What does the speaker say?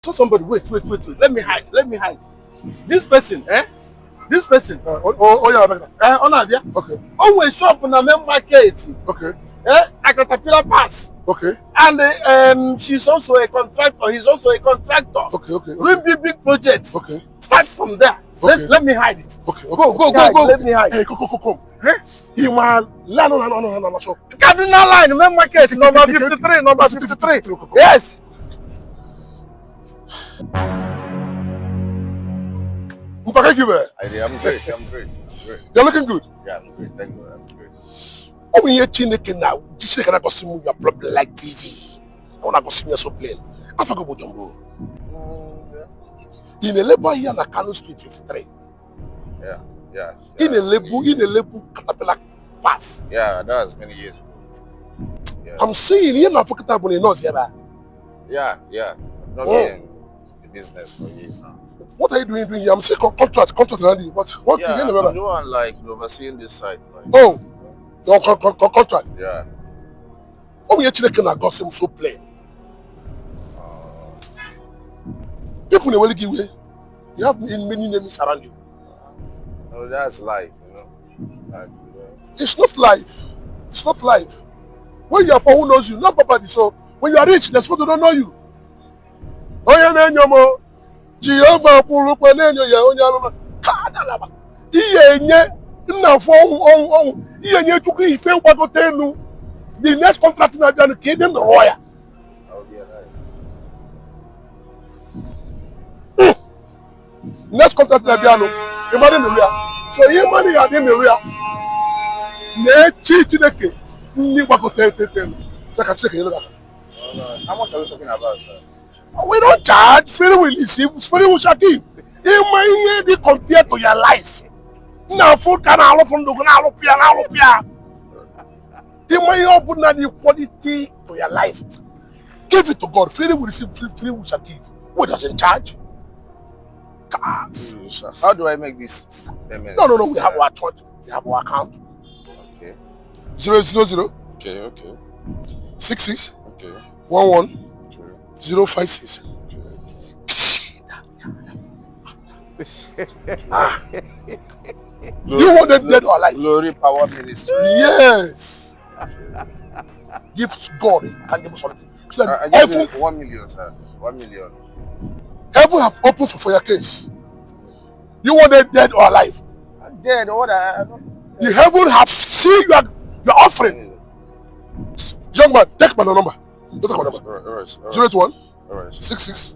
saw somebody. Wait. Let me hide. This person, This person. Yeah. Okay. Always shop in the main market. Okay. At Caterpillar Pass. Okay. And she's also a contractor. He's also a contractor. Okay. Doing big projects. Okay. Start from there. Okay. Let me hide it. Okay. Go. Let me hide. Hey, come. You want no shop. Cardinal line, main market, number 53. Number 53. Yes. Thank you, man. I'm great. You're looking good. Yeah, I'm great. Thank you. I'm great. Oh, when you're Chineke now, you can go see your problem like TV. I want to go see me so plain. I forgot about Jumbo. In a label here on Kano Street 53. Yeah. In a label Caterpillar Pass. Yeah, that was many years ago. Yeah. I'm saying you're not fucking up on the north here. Yeah. I've not been in the business for years now. What are you doing here? I'm saying contract around you, but what Yeah, you I'm doing like overseeing this site. Like, your contract. Yeah. Oh, when you're Chineke now, got him so plain. People will give way. You have many names around you. No, that's life, Like, It's not life. When you are poor, who knows you? Not Papa. So when you are rich, there's people who don't know you. Oh yeah, Jehovah pulu panenyo ya onyaloma. Kadalaba. Iyenye na fo iyenye tuku ife ugbatotenu. The next contract na bianu kede no lawyer. I'll be alive. Next contract na bianu. Imani meria. So imani ya de meria. Ne Chineke ni ugbatotenu. Saka Chineke look at. How much are we talking about, sir? We don't charge. Spirit will receive. Spirit will shall give. It might be compared to your life. Now, food can all open the ground. It might open the equality to your life. Give it to God. Spirit will receive. Spirit will shall give. Who doesn't charge? How do I make this payment? No. We have our church. We have our account. Okay. 000. Okay. 66. Okay. 11. 056. You want them dead or alive? Glory Power Ministry. Yes. Give to God. Can give something. So I just need 1 million, sir. 1 million. Heaven have opened for your case. You want them dead or alive? I'm dead. The heaven have seen your offering. Young man, take my number. Don't take my number. All right. 081 All right. 66